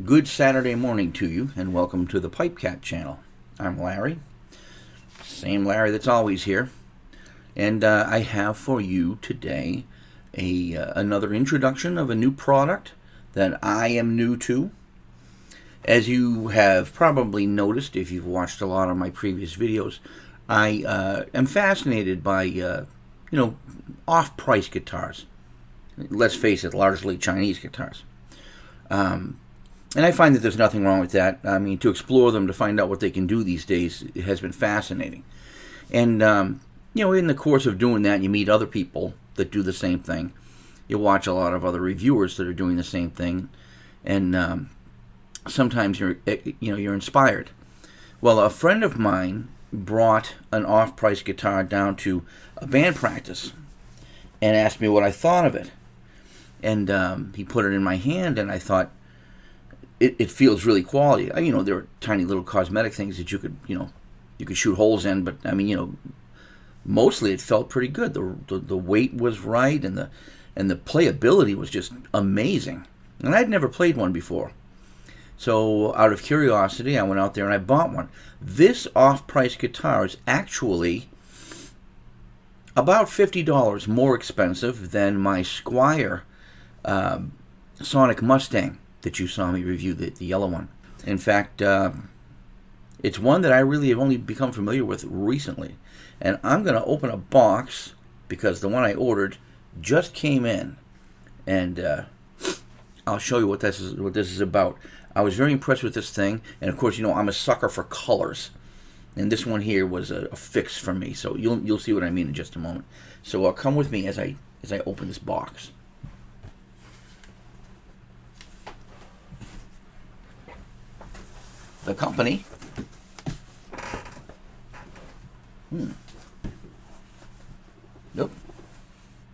Good Saturday morning to you, and welcome to the PipeCat channel. I'm Larry, same Larry that's always here, and I have for you today another introduction of a new product that I am new to. As you have probably noticed if you've watched a lot of my previous videos, I am fascinated by off-price guitars. Let's face it, largely Chinese guitars. And I find that there's nothing wrong with that. I mean, to explore them, to find out what they can do these days, it has been fascinating. And, in the course of doing that, you meet other people that do the same thing. You watch a lot of other reviewers that are doing the same thing. And sometimes you're inspired. Well, a friend of mine brought an off-price guitar down to a band practice and asked me what I thought of it. And he put it in my hand, and I thought, it feels really quality. There are tiny little cosmetic things that you could shoot holes in, but mostly it felt pretty good. The weight was right, and the playability was just amazing. And I'd never played one before, so out of curiosity, I went out there and I bought one. This off-price guitar is actually about $50 more expensive than my Squier Sonic Mustang that you saw me review, the yellow one. In fact, it's one that I really have only become familiar with recently. And I'm going to open a box because the one I ordered just came in. And I'll show you what this is about. I was very impressed with this thing. And of course, I'm a sucker for colors. And this one here was a fix for me. So you'll see what I mean in just a moment. So come with me as I open this box. The company. Nope.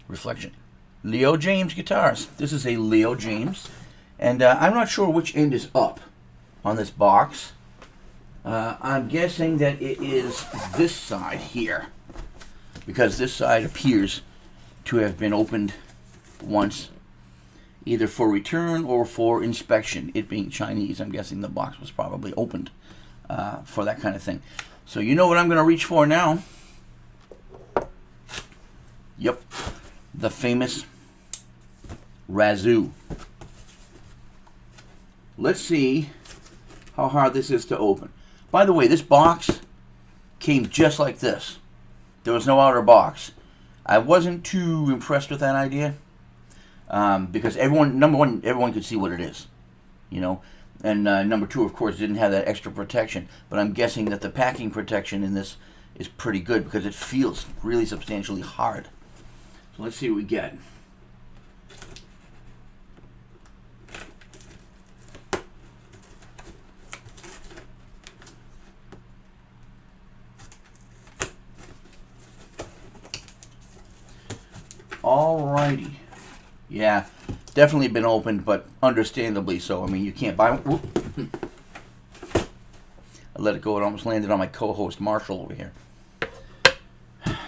Reflection. Leo Jaymz guitars. This is a Leo Jaymz. And I'm not sure which end is up on this box. I'm guessing that it is this side here, because this side appears to have been opened once, either for return or for inspection. It being Chinese, I'm guessing the box was probably opened for that kind of thing. So you know what I'm going to reach for now. Yep, the famous Razoo. Let's see how hard this is to open. By the way, this box came just like this. There was no outer box. I wasn't too impressed with that idea. Because number one, everyone could see what it is, and number two, of course, didn't have that extra protection. But I'm guessing that the packing protection in this is pretty good because it feels really substantially hard. So let's see what we get. Alrighty. Yeah, definitely been opened, but understandably so. You can't buy one. I let it go. It almost landed on my co-host Marshall over here.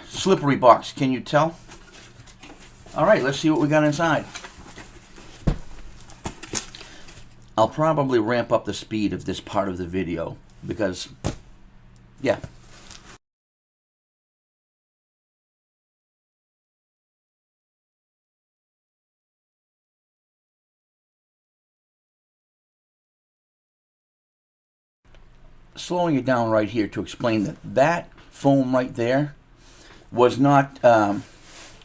Slippery box, can you tell? All right, let's see what we got inside. I'll probably ramp up the speed of this part of the video because, yeah. Slowing it down right here to explain that foam right there was not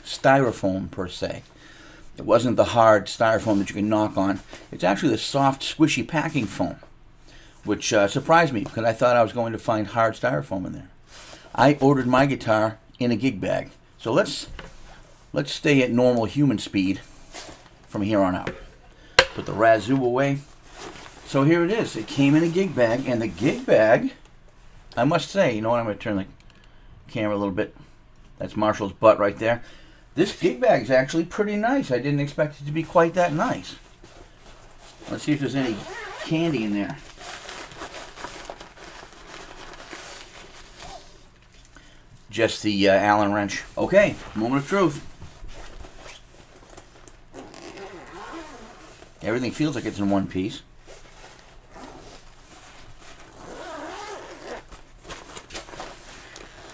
styrofoam per se. It wasn't the hard styrofoam that you can knock on. It's actually the soft, squishy packing foam, which surprised me because I thought I was going to find hard styrofoam in there. I ordered my guitar in a gig bag, so let's stay at normal human speed from here on out. Put the Razoo away. So here it is. It came in a gig bag, and the gig bag, I must say, I'm going to turn the camera a little bit. That's Marshall's butt right there. This gig bag is actually pretty nice. I didn't expect it to be quite that nice. Let's see if there's any candy in there. Just the Allen wrench. Okay, moment of truth. Everything feels like it's in one piece.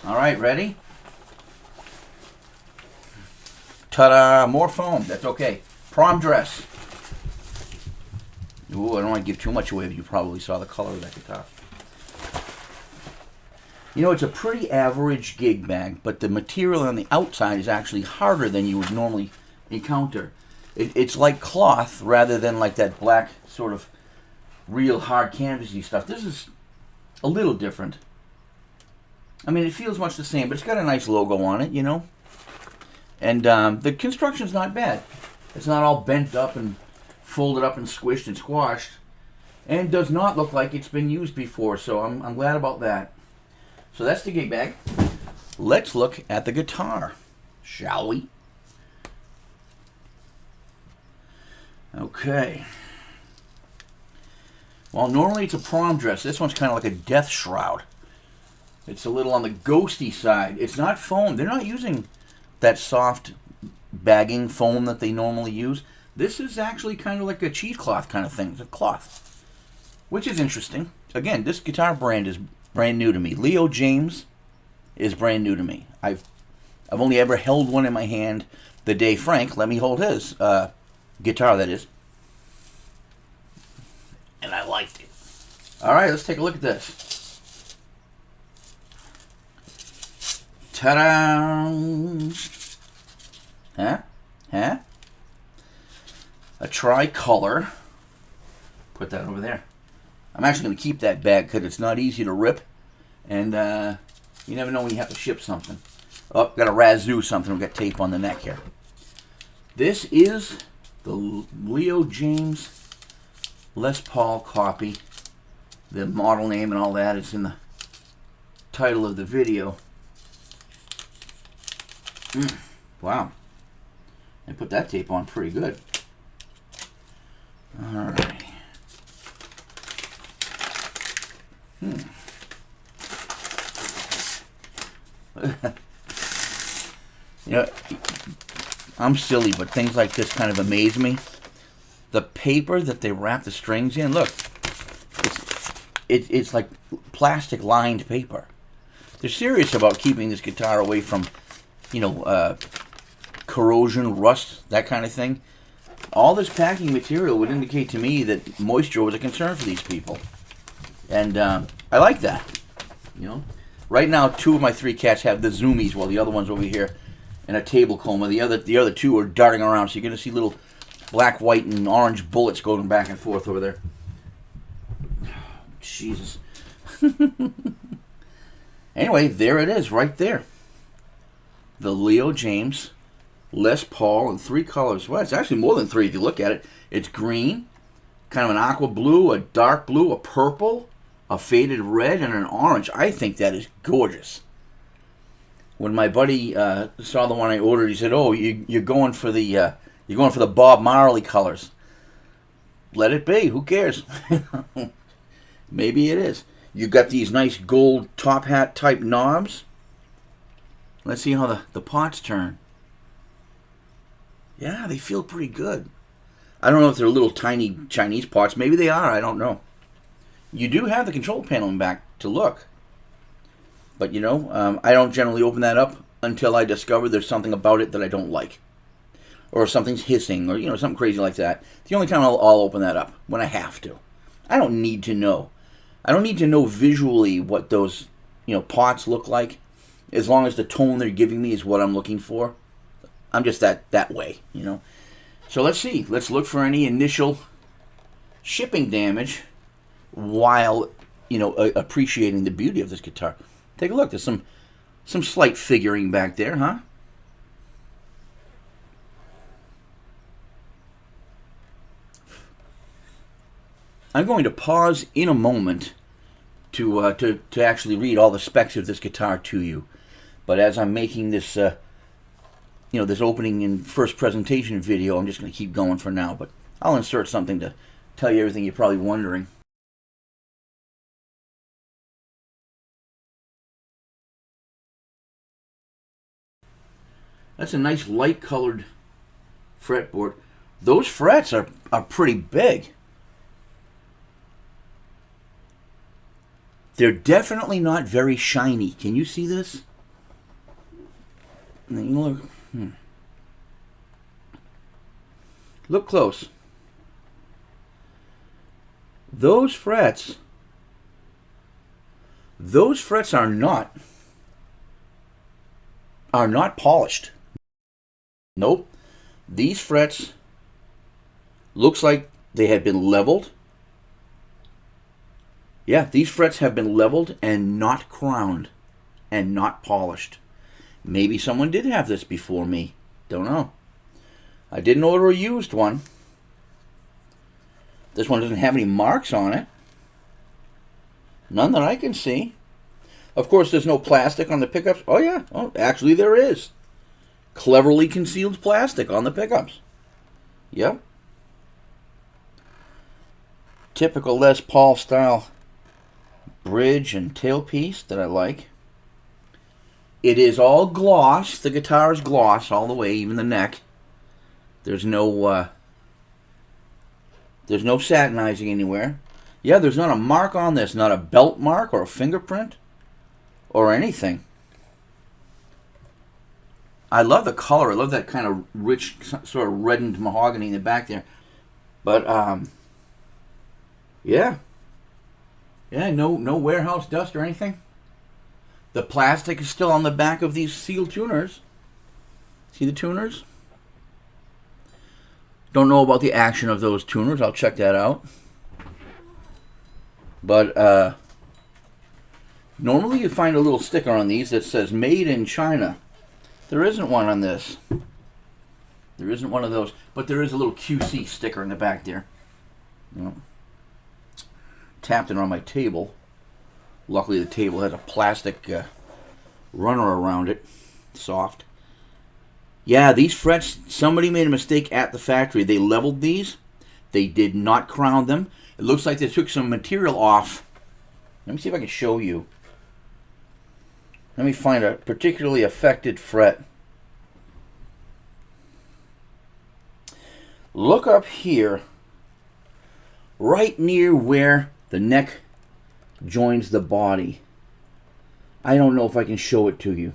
All right, ready? Ta-da! More foam. That's okay. Prom dress. Ooh, I don't want to give too much away, but you probably saw the color of that guitar. You know, it's a pretty average gig bag, but the material on the outside is actually harder than you would normally encounter. It's like cloth rather than like that black sort of real hard canvasy stuff. This is a little different. I mean, it feels much the same, but it's got a nice logo on it, you know. And the construction's not bad. It's not all bent up and folded up and squished and squashed, and does not look like it's been used before, so I'm glad about that. So that's the gig bag. Let's look at the guitar, shall we? Okay. Well, normally it's a prom dress. This one's kind of like a death shroud. It's a little on the ghosty side. It's not foam. They're not using that soft bagging foam that they normally use. This is actually kind of like a cheesecloth kind of thing. It's a cloth, which is interesting. Again, this guitar brand is brand new to me. Leo Jaymz is brand new to me. I've only ever held one in my hand the day Frank let me hold his guitar, that is. And I liked it. All right, let's take a look at this. Ta-da! Huh? Huh? A tricolor. Put that over there. I'm actually going to keep that bag because it's not easy to rip. And you never know when you have to ship something. Oh, got to razoo something. We've got tape on the neck here. This is the Leo Jaymz Les Paul copy. The model name and all that is in the title of the video. Wow. I put that tape on pretty good. Alright. You know, I'm silly, but things like this kind of amaze me. The paper that they wrap the strings in, look, it's like plastic lined paper. They're serious about keeping this guitar away from, you know, corrosion, rust, that kind of thing. All this packing material would indicate to me that moisture was a concern for these people. And I like that, you know. Right now, 2 of my 3 cats have the zoomies, while the other one's over here in a table coma. The other 2 are darting around, so you're going to see little black, white, and orange bullets going back and forth over there. Jesus. Anyway, there it is, right there. The Leo Jaymz Les Paul in 3 colors. Well, it's actually more than 3 if you look at it. It's green, kind of an aqua blue, a dark blue, a purple, a faded red, and an orange. I think that is gorgeous. When my buddy saw the one I ordered, he said, "Oh, you're going for the Bob Marley colors." Let it be. Who cares? Maybe it is. You got these nice gold top hat type knobs. Let's see how the pots turn. Yeah, they feel pretty good. I don't know if they're little tiny Chinese pots. Maybe they are. I don't know. You do have the control panel in back to look. But, you know, I don't generally open that up until I discover there's something about it that I don't like. Or something's hissing, or, you know, something crazy like that. The only time I'll open that up, when I have to. I don't need to know. I don't need to know visually what those, you know, pots look like. As long as the tone they're giving me is what I'm looking for. I'm just that way, you know. So let's see. Let's look for any initial shipping damage while, you know, appreciating the beauty of this guitar. Take a look. There's some slight figuring back there, huh? I'm going to pause in a moment to actually read all the specs of this guitar to you. But as I'm making this, you know, this opening and first presentation video, I'm just going to keep going for now. But I'll insert something to tell you everything you're probably wondering. That's a nice light-colored fretboard. Those frets are pretty big. They're definitely not very shiny. Can you see this? And you look, look close. Those frets are not polished. Nope. These frets looks like they have been leveled. Yeah, these frets have been leveled and not crowned and not polished. Maybe someone did have this before me. Don't know. I didn't order a used one. This one doesn't have any marks on it. None that I can see. Of course, there's no plastic on the pickups. Oh, yeah. Oh, actually, there is. Cleverly concealed plastic on the pickups. Yep. Typical Les Paul style bridge and tailpiece that I like. It is all gloss. The guitar is gloss all the way, even the neck. There's no satinizing anywhere. Yeah, there's not a mark on this, not a belt mark or a fingerprint or anything. I love the color. I love that kind of rich, sort of reddened mahogany in the back there. But yeah, no warehouse dust or anything. The plastic is still on the back of these sealed tuners. See the tuners? Don't know about the action of those tuners. I'll check that out. But normally you find a little sticker on these that says Made in China. There isn't one on this. There isn't one of those. But there is a little QC sticker in the back there. Tapped it on my table. Luckily the table has a plastic runner around it. Soft. Yeah, these frets, somebody made a mistake at the factory. They leveled these. They did not crown them. It looks like they took some material off. Let me see if I can show you. Let me find a particularly affected fret. Look up here, right near where the neck joins the body. I don't know if I can show it to you.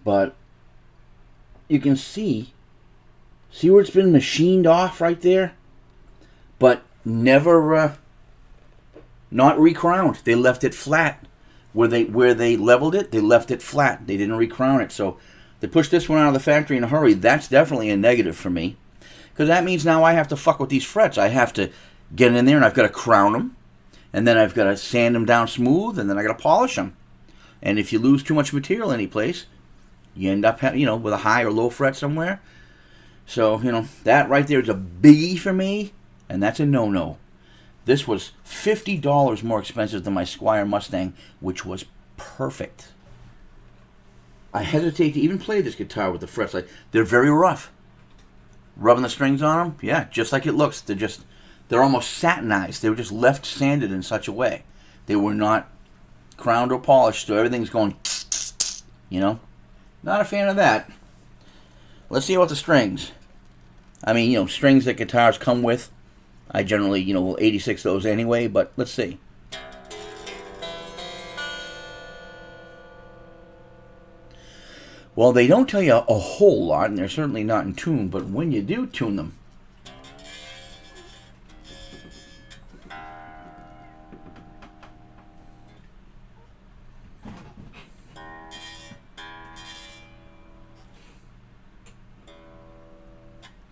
But you can see where it's been machined off right there? But never, not recrowned. They left it flat. Where they leveled it, they left it flat. They didn't recrown it. So they pushed this one out of the factory in a hurry. That's definitely a negative for me. Because that means now I have to fuck with these frets. I have to get in there and I've got to crown them. And then I've got to sand them down smooth. And then I got to polish them. And if you lose too much material any place, you end up, with a high or low fret somewhere. So, that right there is a biggie for me. And that's a no-no. This was $50 more expensive than my Squire Mustang, which was perfect. I hesitate to even play this guitar with the frets. They're very rough. Rubbing the strings on them, yeah, just like it looks. They're almost satinized. They were just left sanded in such a way. They were not crowned or polished, so everything's going, Not a fan of that. Let's see about the strings. I mean, strings that guitars come with. I generally, will 86 those anyway, but let's see. Well, they don't tell you a whole lot, and they're certainly not in tune, but when you do tune them,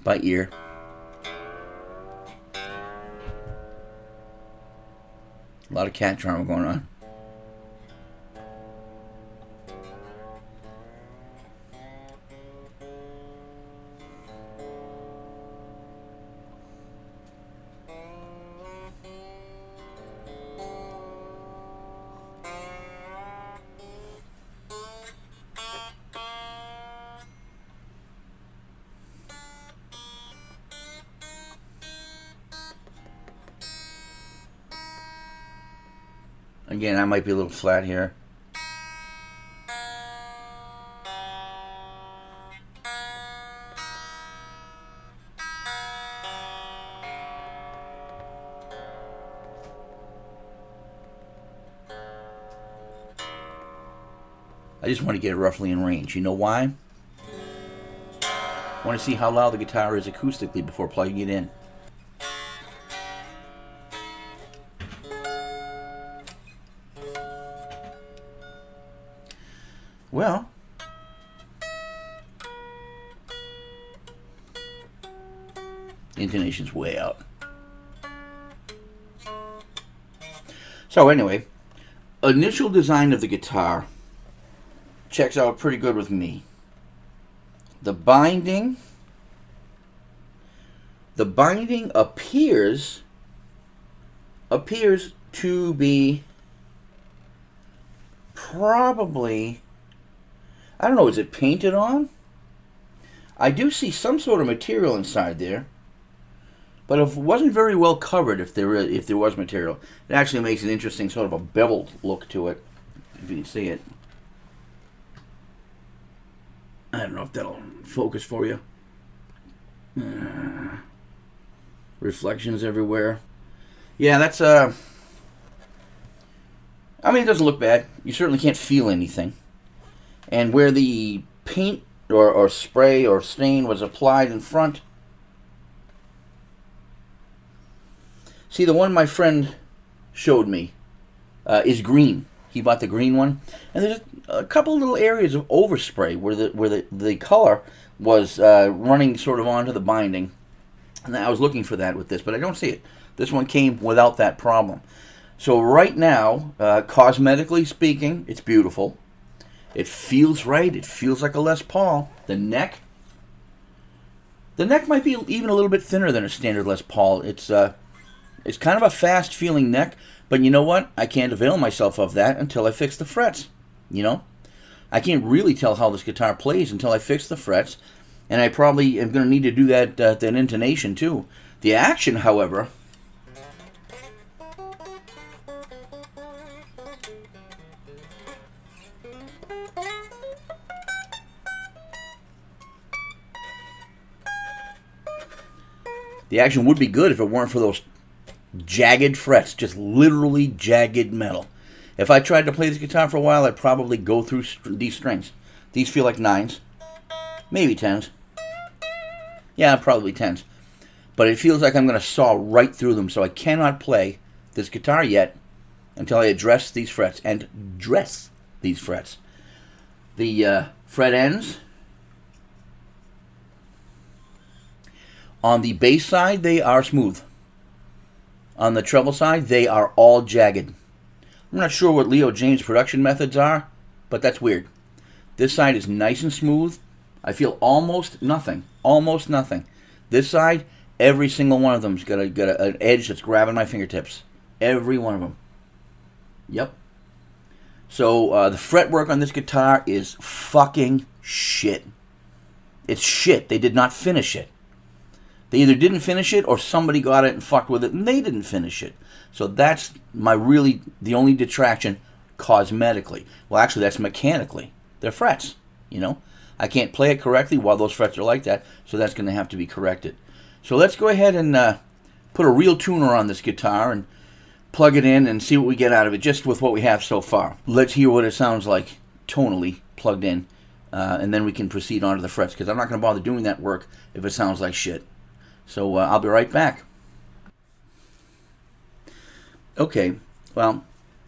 by ear. A lot of cat drama going on. Again, I might be a little flat here. I just want to get it roughly in range. You know why? I want to see how loud the guitar is acoustically before plugging it in. Well, intonation's way out. So anyway, initial design of the guitar checks out pretty good with me. The binding appears to be probably, I don't know, is it painted on? I do see some sort of material inside there, but it wasn't very well covered. If there was material, it actually makes an interesting sort of a beveled look to it, if you can see it. I don't know if that'll focus for you. Reflections everywhere. Yeah, that's I mean, it doesn't look bad. You certainly can't feel anything. And where the paint or spray or stain was applied in front. See, the one my friend showed me is green. He bought the green one, and there's a couple little areas of overspray where the color was running sort of onto the binding, and I was looking for that with this, but I don't see it. This one came without that problem. So right now, cosmetically speaking, it's beautiful. It feels right. It feels like a Les Paul. The neck might be even a little bit thinner than a standard Les Paul. It's kind of a fast feeling neck. But you know what? I can't avail myself of that until I fix the frets. You know? I can't really tell how this guitar plays until I fix the frets. And I probably am going to need to do that intonation too. The action, however... The action would be good if it weren't for those jagged frets, just literally jagged metal. If I tried to play this guitar for a while, I'd probably go through these strings. These feel like 9s, maybe 10s. Yeah, probably 10s. But it feels like I'm going to saw right through them, so I cannot play this guitar yet until I address these frets and dress these frets. The fret ends, on the bass side, they are smooth. On the treble side, they are all jagged. I'm not sure what Jaymz production methods are, but that's weird. This side is nice and smooth. I feel almost nothing. Almost nothing. This side, every single one of them's got an edge that's grabbing my fingertips. Every one of them. Yep. So the fretwork on this guitar is fucking shit. It's shit. They did not finish it. They either didn't finish it or somebody got it and fucked with it and they didn't finish it. So that's the only detraction cosmetically. Well, actually, that's mechanically. They're frets, you know. I can't play it correctly while those frets are like that, so that's going to have to be corrected. So let's go ahead and put a real tuner on this guitar and plug it in and see what we get out of it just with what we have so far. Let's hear what it sounds like tonally plugged in, and then we can proceed on to the frets, because I'm not going to bother doing that work if it sounds like shit. So I'll be right back. Okay, well,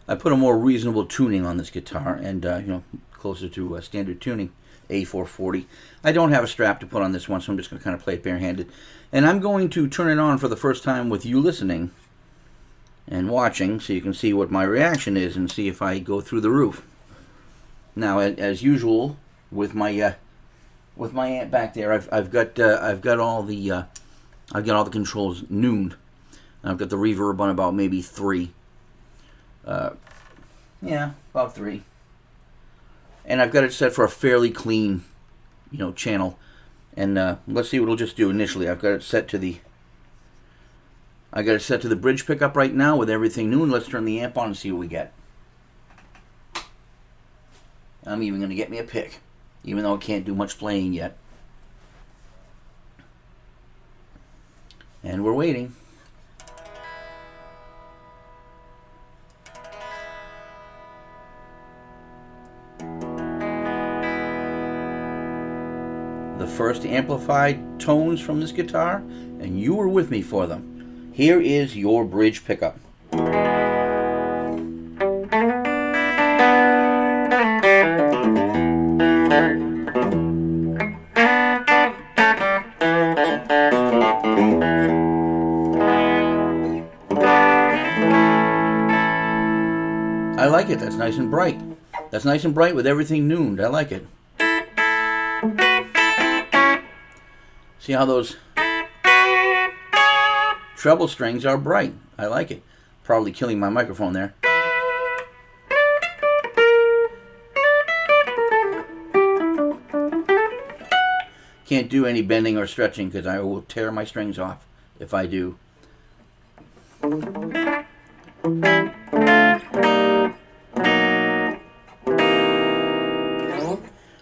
I put a more reasonable tuning on this guitar, and closer to standard tuning, A440. I don't have a strap to put on this one, so I'm just going to kind of play it barehanded. And I'm going to turn it on for the first time with you listening and watching, so you can see what my reaction is and see if I go through the roof. Now, as usual, with my amp back there, I've got all the controls nooned. I've got the reverb on about maybe 3. Yeah, about 3. And I've got it set for a fairly clean, channel. And let's see what it'll just do initially. I've got it set to the bridge pickup right now with everything noon. Let's turn the amp on and see what we get. I'm even going to get me a pick, even though I can't do much playing yet. And we're waiting. the first amplified tones from this guitar, and you were with me for them. Here is your bridge pickup. I like it. That's nice and bright. That's nice and bright with everything nooned. I like it. See how those treble strings are bright. I like it. Probably killing my microphone there. Can't do any bending or stretching because I will tear my strings off if I do.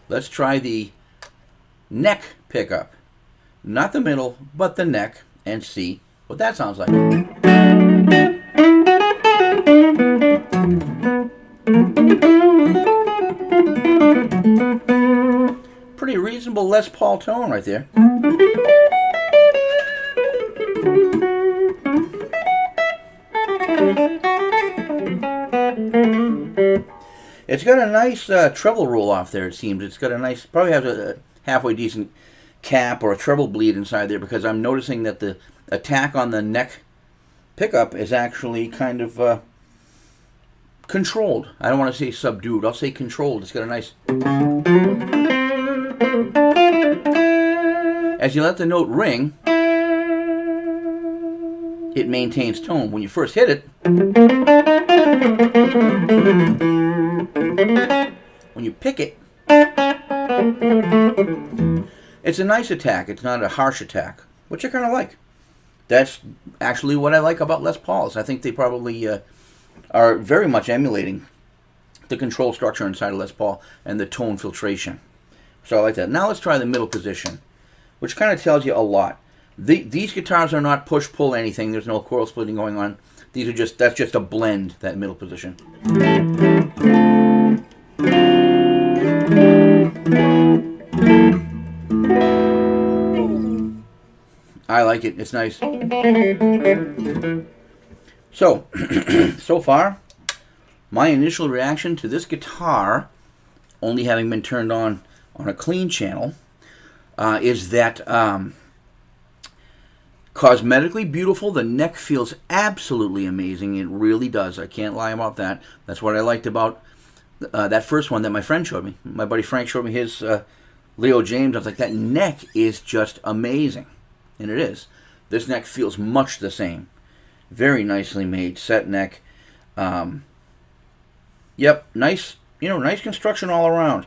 Let's try the neck pickup. Not the middle, but the neck, and see what that sounds like. Pretty reasonable Les Paul tone right there. It's got a nice treble roll off there, it seems. It's got a nice, probably has a halfway decent cap or a treble bleed inside there, because I'm noticing that the attack on the neck pickup is actually kind of controlled. I don't want to say subdued. I'll say controlled. It's got a nice... As you let the note ring, it maintains tone. When you first hit it, when you pick it, it's a nice attack. It's not a harsh attack, which I kind of like. That's actually what I like about Les Pauls. I think they probably are very much emulating the control structure inside of Les Paul and the tone filtration. So I like that. Now let's try the middle position, which kind of tells you a lot. These guitars are not push-pull anything. There's no coil splitting going on. These are that's just a blend, that middle position. I like it. It's nice. So, so far, my initial reaction to this guitar, only having been turned on a clean channel, is that cosmetically beautiful. The neck feels absolutely amazing. It really does. I can't lie about that. That's what I liked about that first one that my friend showed me. My buddy Frank showed me his Leo Jaymz. I was like, that neck is just amazing. And it is. This neck feels much the same. Very nicely made, set neck. Yep, nice, nice construction all around.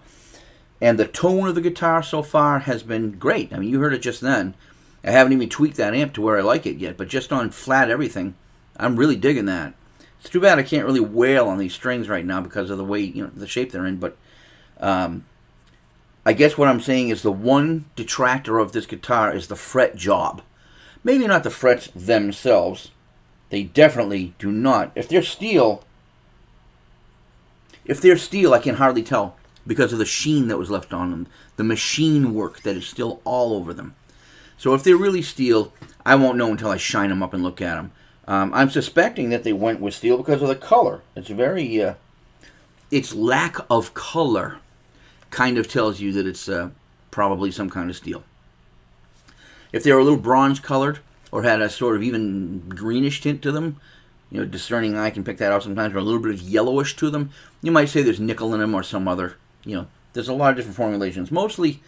And the tone of the guitar so far has been great. I mean, you heard it just then. I haven't even tweaked that amp to where I like it yet, but just on flat everything, I'm really digging that. It's too bad I can't really wail on these strings right now because of the way, the shape they're in, but I guess what I'm saying is the one detractor of this guitar is the fret job. Maybe not the frets themselves. They definitely do not. If they're steel, I can hardly tell because of the sheen that was left on them, the machine work that is still all over them. So if they're really steel, I won't know until I shine them up and look at them. I'm suspecting that they went with steel because of the color. It's very, its lack of color kind of tells you that it's probably some kind of steel. If they were a little bronze colored or had a sort of even greenish tint to them, discerning eye can pick that out sometimes, or a little bit of yellowish to them, you might say there's nickel in them or some other, there's a lot of different formulations. Mostly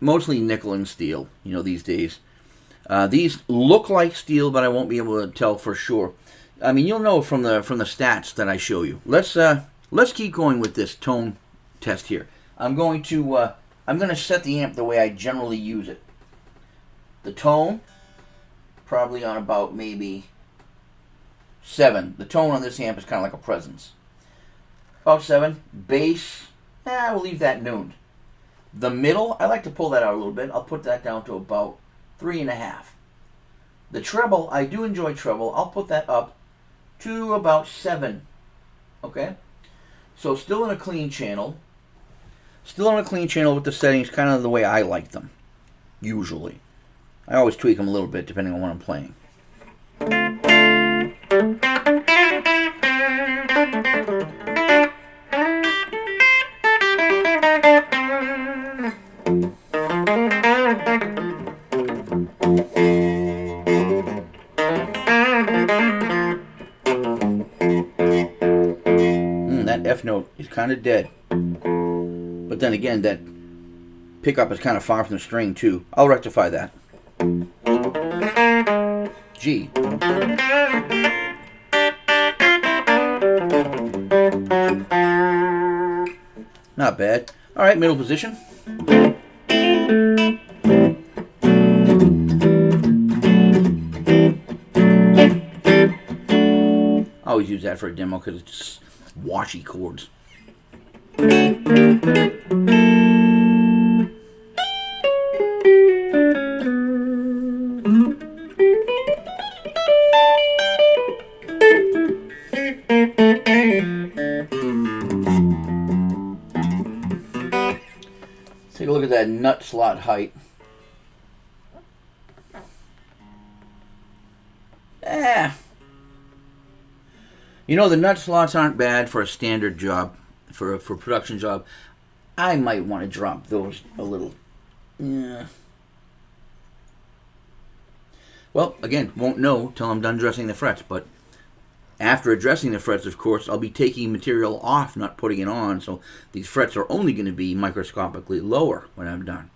nickel and steel, these days. These look like steel, but I won't be able to tell for sure. I mean, you'll know from the stats that I show you. Let's keep going with this tone test here. I'm going to set the amp the way I generally use it. The tone, probably on about maybe 7. The tone on this amp is kind of like a presence. About 7. Bass, we'll leave that nooned. The middle, I like to pull that out a little bit. I'll put that down to about 3.5. The treble, I do enjoy treble. I'll put that up to about 7. Okay? So still in a clean channel. Still on a clean channel with the settings kind of the way I like them. usually. I always tweak them a little bit depending on what I'm playing. That F note is kind of dead. But then again, that pickup is kind of far from the string too. I'll rectify that. G. Not bad. All right, middle position. I always use that for a demo because it's just washy chords. Take a look at that nut slot height. You know, the nut slots aren't bad for a standard job, for a production job. I might want to drop those a little. Yeah. Well, again, won't know till I'm done dressing the frets, but after addressing the frets, of course, I'll be taking material off, not putting it on, so these frets are only going to be microscopically lower when I'm done.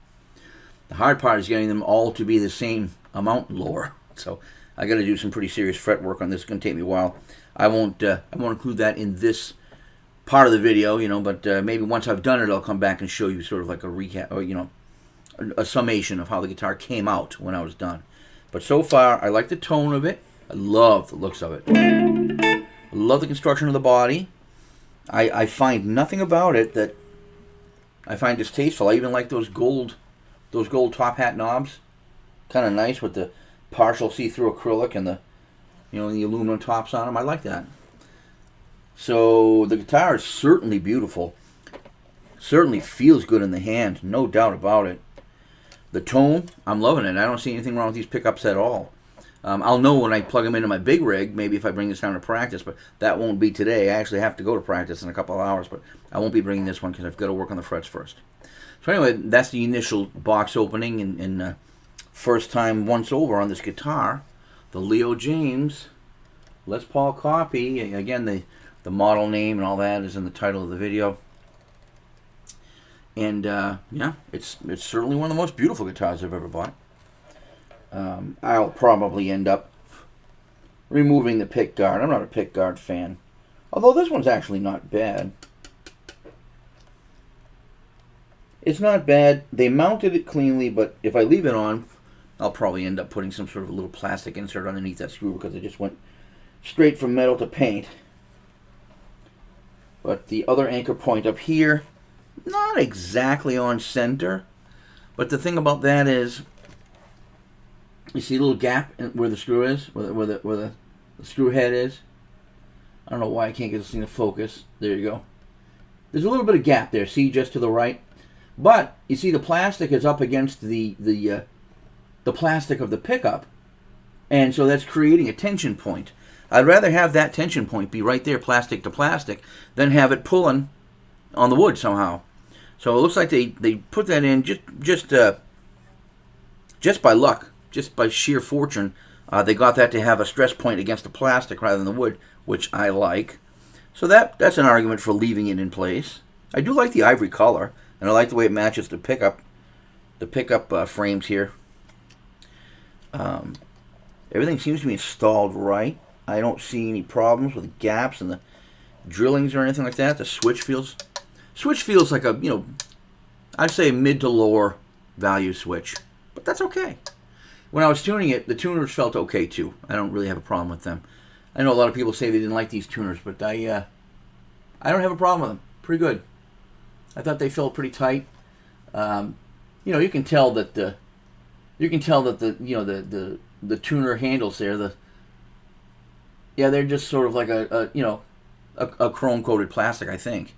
The hard part is getting them all to be the same amount lower, so I got to do some pretty serious fret work on this. It's going to take me a while. I won't include that in this part of the video, you know, but maybe once I've done it, I'll come back and show you sort of like a recap, or, you know, a summation of how the guitar came out when I was done. But so far, I like the tone of it. I love the looks of it. I love the construction of the body. I find nothing about it that I find distasteful. I even like those gold top hat knobs. Kind of nice with the partial see-through acrylic and the, you know, the aluminum tops on them. I like that. So the guitar is certainly beautiful. Certainly feels good in the hand, no doubt about it. The tone, I'm loving it. I don't see anything wrong with these pickups at all. I'll know when I plug them into my big rig, maybe if I bring this down to practice, but that won't be today. I actually have to go to practice in a couple of hours, but I won't be bringing this one because I've got to work on the frets first. So anyway, that's the initial box opening and first time once over on this guitar. The Leo Jaymz Les Paul copy. Again, the model name and all that is in the title of the video. And yeah, it's certainly one of the most beautiful guitars I've ever bought. I'll probably end up removing the pick guard. I'm not a pick guard fan, although this one's actually not bad. It's not bad. They mounted it cleanly, but if I leave it on, I'll probably end up putting some sort of a little plastic insert underneath that screw because it just went straight from metal to paint. But the other anchor point up here, not exactly on center, but the thing about that is, you see a little gap where the screw is, where the screw head is. I don't know why I can't get this thing to focus. There you go. There's a little bit of gap there, see, just to the right. But you see the plastic is up against the plastic of the pickup, and so that's creating a tension point. I'd rather have that tension point be right there, plastic to plastic, than have it pulling on the wood somehow. So it looks like they put that in just by luck, just by sheer fortune. They got that to have a stress point against the plastic rather than the wood, which I like. So that's an argument for leaving it in place. I do like the ivory color, and I like the way it matches the pickup frames here. Everything seems to be installed right. I don't see any problems with gaps in the drillings or anything like that. The switch feels like a, you know, I'd say mid to lower value switch, but that's okay. When I was tuning it, the tuners felt okay too. I don't really have a problem with them. I know a lot of people say they didn't like these tuners, but I don't have a problem with them. Pretty good. I thought they felt pretty tight. You know, you can tell that the tuner handles there, they're just sort of like a chrome coated plastic, I think.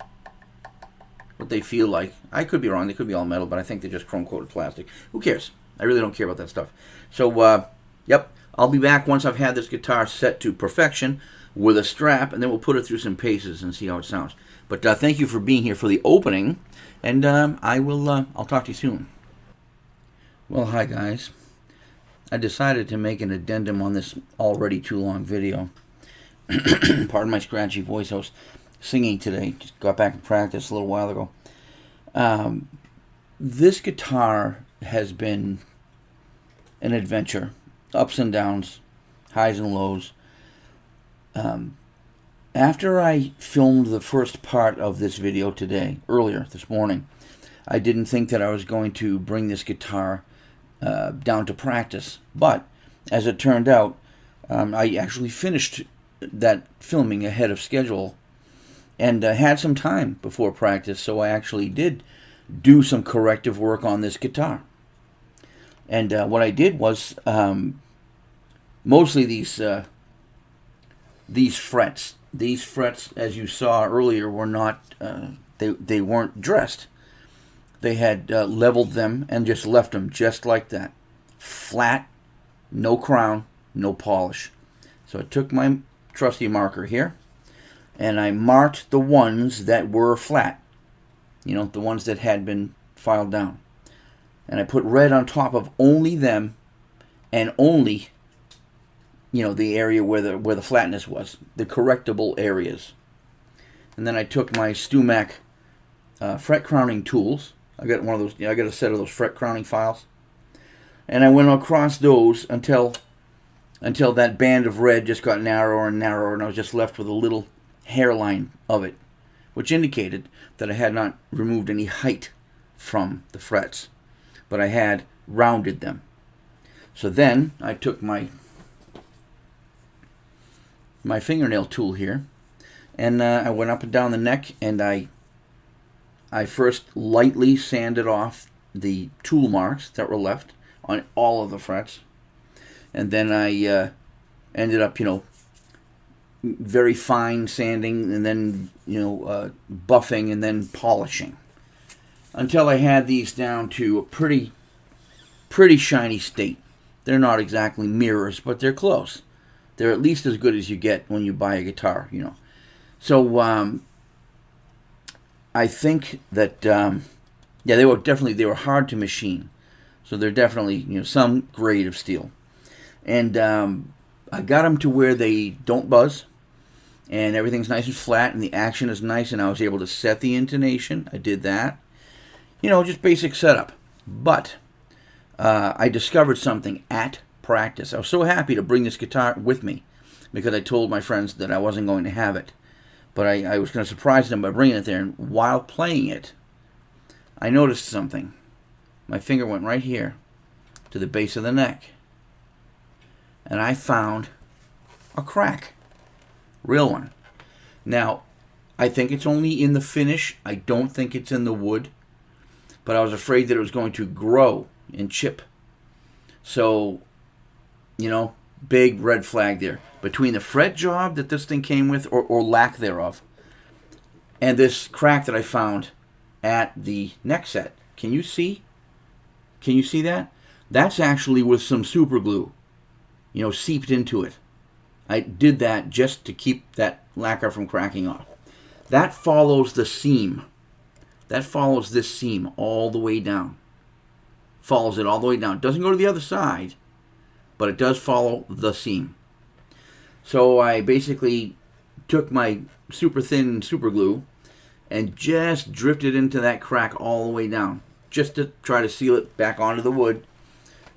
What they feel like. I could be wrong, they could be all metal, but I think they're just chrome coated plastic. Who cares? I really don't care about that stuff. So, yep, I'll be back once I've had this guitar set to perfection with a strap, and then we'll put it through some paces and see how it sounds. But thank you for being here for the opening, and I'll talk to you soon. Well, hi guys. I decided to make an addendum on this already too long video. Pardon my scratchy voice. I was singing today. Just got back in practice a little while ago. This guitar has been an adventure. Ups and downs, highs and lows. After I filmed the first part of this video today, earlier this morning, I didn't think that I was going to bring this guitar down to practice. But as it turned out, I actually finished that filming ahead of schedule and had some time before practice, so I actually did do some corrective work on this guitar. And what I did was mostly these frets. These frets, as you saw earlier, were not they weren't dressed. They had leveled them and just left them just like that, flat, no crown, no polish. So I took my trusty marker here, and I marked the ones that were flat. You know, the ones that had been filed down. And I put red on top of only them, and only, you know, the area where the flatness was, the correctable areas. And then I took my StewMac fret crowning tools. I got one of those. I got a set of those fret crowning files, and I went across those until that band of red just got narrower and narrower, and I was just left with a little hairline of it, which indicated that I had not removed any height from the frets, but I had rounded them. So then I took my fingernail tool here, and I went up and down the neck, and I first lightly sanded off the tool marks that were left on all of the frets, and then I ended up, you know, very fine sanding, and then, you know, buffing, and then polishing, until I had these down to a pretty shiny state. They're not exactly mirrors, but they're close. They're at least as good as you get when you buy a guitar, you know. So I think that yeah, they were hard to machine. So they're definitely, you know, some grade of steel. And I got them to where they don't buzz, and everything's nice and flat, and the action is nice, and I was able to set the intonation. I did that. You know, just basic setup. But I discovered something at practice. I was so happy to bring this guitar with me because I told my friends that I wasn't going to have it. But I was going to surprise them by bringing it there, and while playing it, I noticed something. My finger went right here to the base of the neck, and I found a crack. Real one. Now, I think it's only in the finish. I don't think it's in the wood. But I was afraid that it was going to grow and chip. So, you know, big red flag there. Between the fret job that this thing came with, or lack thereof, and this crack that I found at the neck set. Can you see? Can you see that? That's actually with some super glue, you know, seeped into it. I did that just to keep that lacquer from cracking off. That follows the seam. That follows this seam all the way down. Follows it all the way down. It doesn't go to the other side, but it does follow the seam. So I basically took my super thin super glue and just drifted into that crack all the way down, just to try to seal it back onto the wood,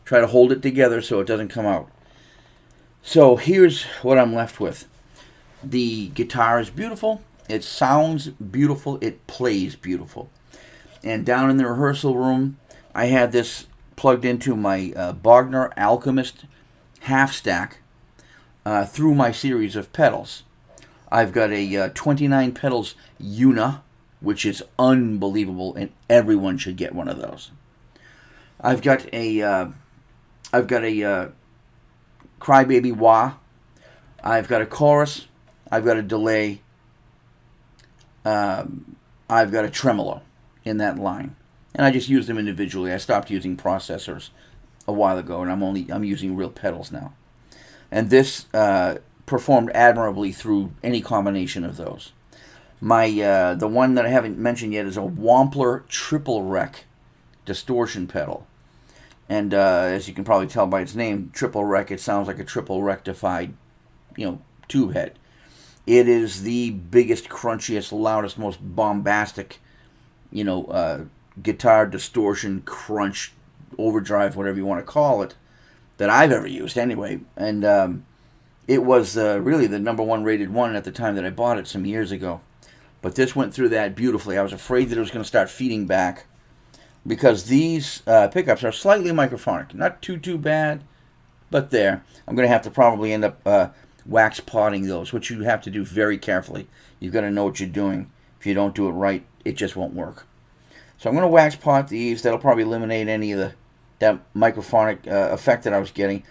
try to hold it together so it doesn't come out. So here's what I'm left with. The guitar is beautiful. It sounds beautiful. It plays beautiful. And down in the rehearsal room, I had this plugged into my Bogner Alchemist half stack through my series of pedals. I've got a 29 pedals Una, which is unbelievable, and everyone should get one of those. I've got a Crybaby Wah. I've got a chorus. I've got a delay. I've got a tremolo in that line. And I just use them individually. I stopped using processors a while ago, and I'm using real pedals now. And this performed admirably through any combination of those. My the one that I haven't mentioned yet is a Wampler triple rec distortion pedal. And as you can probably tell by its name, triple rec, it sounds like a triple rectified, tube head. It is the biggest, crunchiest, loudest, most bombastic, guitar distortion, crunch, overdrive, whatever you want to call it, that I've ever used anyway. And it was really the number one rated one at the time that I bought it some years ago. But this went through that beautifully. I was afraid that it was going to start feeding back, because these pickups are slightly microphonic. Not too bad, but there. I'm going to have to probably end up wax potting those, which you have to do very carefully. You've got to know what you're doing. If you don't do it right, it just won't work. So I'm going to wax pot these. That'll probably eliminate any of that microphonic effect that I was getting.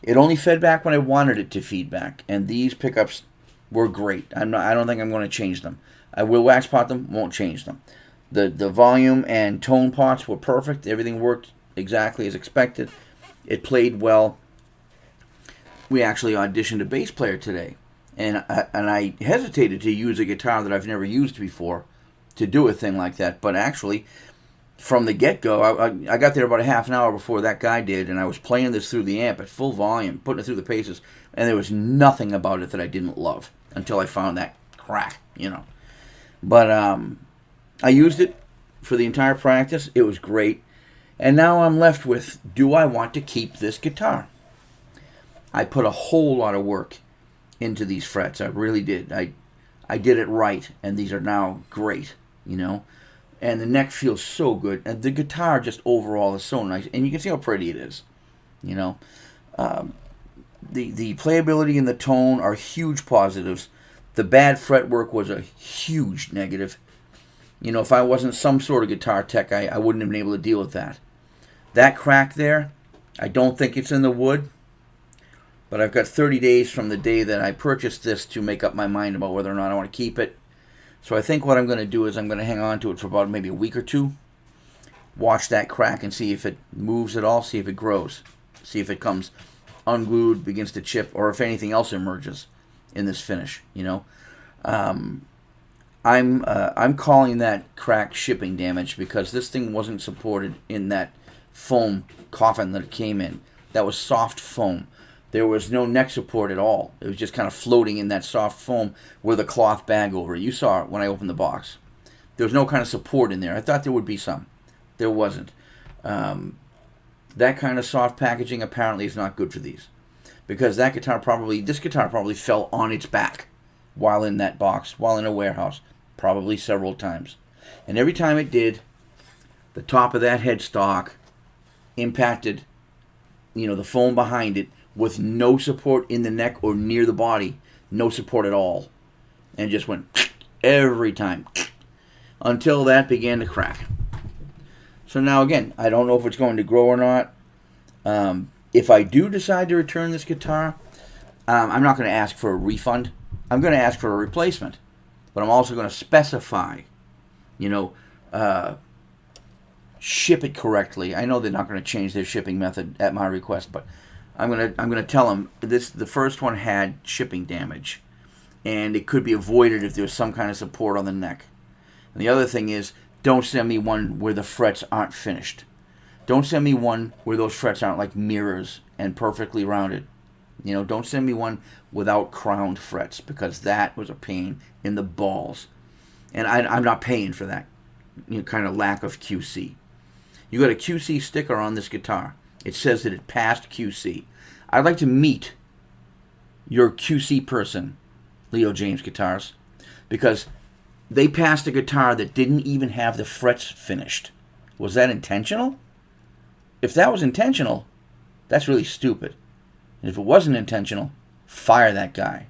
It only fed back when I wanted it to feed back, and these pickups were great. I don't think I'm going to change them. I will wax pot them, won't change them. The volume and tone pots were perfect. Everything worked exactly as expected. It played well. We actually auditioned a bass player today, and I hesitated to use a guitar that I've never used before to do a thing like that. But actually, from the get-go, I got there about a half an hour before that guy did, and I was playing this through the amp at full volume, putting it through the paces, and there was nothing about it that I didn't love until I found that crack, But I used it for the entire practice. It was great. And now I'm left with, do I want to keep this guitar? I put a whole lot of work into these frets. I really did. I did it right, and these are now great, And the neck feels so good. And the guitar just overall is so nice. And you can see how pretty it is, The playability and the tone are huge positives. The bad fretwork was a huge negative. If I wasn't some sort of guitar tech, I wouldn't have been able to deal with that. That crack there, I don't think it's in the wood, but I've got 30 days from the day that I purchased this to make up my mind about whether or not I want to keep it. So I think what I'm going to do is I'm going to hang on to it for about maybe a week or two, watch that crack and see if it moves at all, see if it grows, see if it comes unglued, begins to chip, or if anything else emerges in this finish, I'm calling that crack shipping damage, because this thing wasn't supported in that foam coffin that it came in. That was soft foam. There was no neck support at all. It was just kind of floating in that soft foam with a cloth bag over it. You saw it when I opened the box. There was no kind of support in there. I thought there would be some. There wasn't. That kind of soft packaging apparently is not good for these, because this guitar probably fell on its back while in that box, while in a warehouse, probably several times. And every time it did, the top of that headstock impacted, the foam behind it, with no support in the neck or near the body, no support at all, and just went every time until that began to crack. So now again, I don't know if it's going to grow or not. If I do decide to return this guitar, I'm not going to ask for a refund. I'm going to ask for a replacement, but I'm also going to specify, ship it correctly. I know they're not going to change their shipping method at my request, but I'm going to tell them the first one had shipping damage, and it could be avoided if there was some kind of support on the neck. And the other thing is, don't send me one where the frets aren't finished. Don't send me one where those frets aren't like mirrors and perfectly rounded. Don't send me one without crowned frets, because that was a pain in the balls. And I'm not paying for that kind of lack of QC. You got a QC sticker on this guitar. It says that it passed QC. I'd like to meet your QC person, Leo Jaymz Guitars, because they passed a guitar that didn't even have the frets finished. Was that intentional? If that was intentional, that's really stupid. And if it wasn't intentional, fire that guy.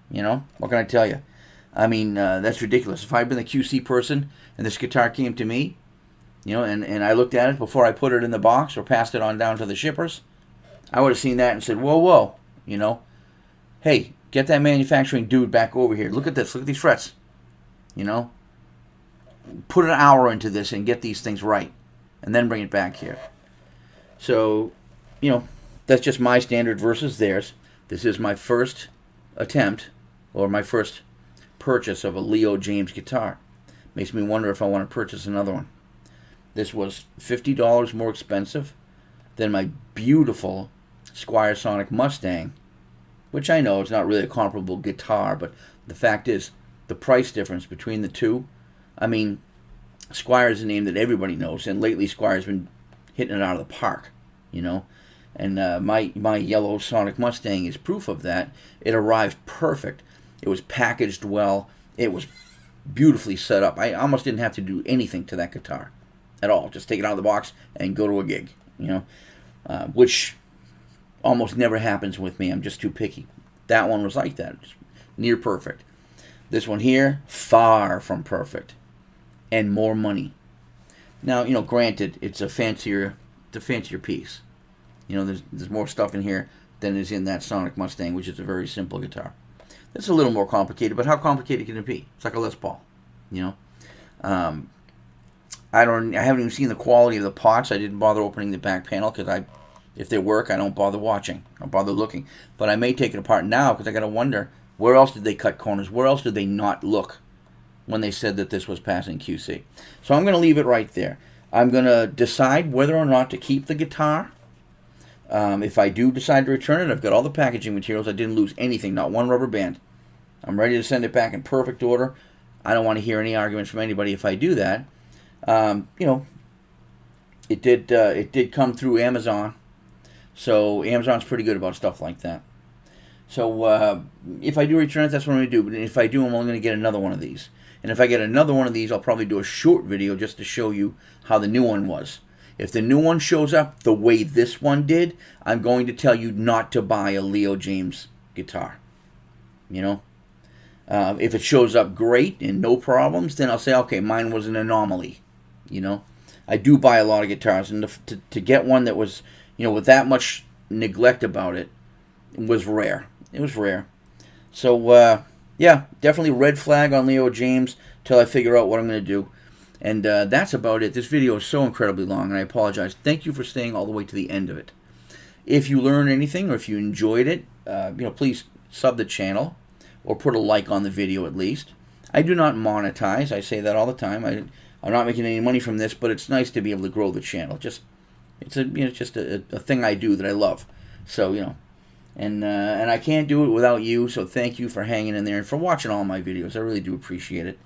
What can I tell you? I mean, that's ridiculous. If I'd been the QC person and this guitar came to me, and I looked at it before I put it in the box or passed it on down to the shippers, I would have seen that and said, whoa, hey, get that manufacturing dude back over here. Look at this. Look at these frets. Put an hour into this and get these things right, and then bring it back here. So, you know, that's just my standard versus theirs. This is my first attempt, or my first purchase of a Leo Jaymz guitar. Makes me wonder if I want to purchase another one. This was $50 more expensive than my beautiful Squier Sonic Mustang, which I know is not really a comparable guitar, but the fact is, the price difference between the two, I mean, Squier is a name that everybody knows, and lately Squier's been hitting it out of the park, you know. And my yellow Sonic Mustang is proof of that. It arrived perfect. It was packaged well. It was beautifully set up. I almost didn't have to do anything to that guitar at all. Just take it out of the box and go to a gig, you know, which almost never happens with me. I'm just too picky. That one was like that. Just near perfect. This one here, far from perfect. And more money. Now, you know, granted, it's a fancier piece. You know, there's more stuff in here than is in that Sonic Mustang, which is a very simple guitar. It's a little more complicated, but how complicated can it be? It's like a Les Paul, you know. I haven't even seen the quality of the pots. I didn't bother opening the back panel because if they work, I don't bother watching. I don't bother looking. But I may take it apart now because I got to wonder, where else did they cut corners? Where else did they not look when they said that this was passing QC? So I'm going to leave it right there. I'm going to decide whether or not to keep the guitar. If I do decide to return it, I've got all the packaging materials. I didn't lose anything, not one rubber band. I'm ready to send it back in perfect order. I don't want to hear any arguments from anybody if I do that. You know, it did come through Amazon, so Amazon's pretty good about stuff like that. So if I do return it, that's what I'm going to do. But if I do, I'm only going to get another one of these. And if I get another one of these, I'll probably do a short video just to show you how the new one was. If the new one shows up the way this one did, I'm going to tell you not to buy a Leo Jaymz guitar. You know? If it shows up great and no problems, then I'll say, okay, mine was an anomaly. You know? I do buy a lot of guitars, and to get one that was, you know, with that much neglect about it, was rare. It was rare. So, yeah, definitely red flag on Leo Jaymz till I figure out what I'm going to do. And that's about it. This video is so incredibly long, and I apologize. Thank you for staying all the way to the end of it. If you learned anything or if you enjoyed it, you know, please sub the channel or put a like on the video at least. I do not monetize. I say that all the time. I'm not making any money from this, but it's nice to be able to grow the channel. It's just a thing I do that I love. So, you know, and I can't do it without you. So thank you for hanging in there and for watching all my videos. I really do appreciate it.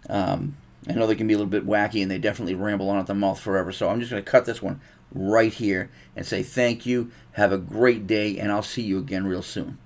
I know they can be a little bit wacky, and they definitely ramble on at the mouth forever. So I'm just going to cut this one right here and say thank you. Have a great day, and I'll see you again real soon.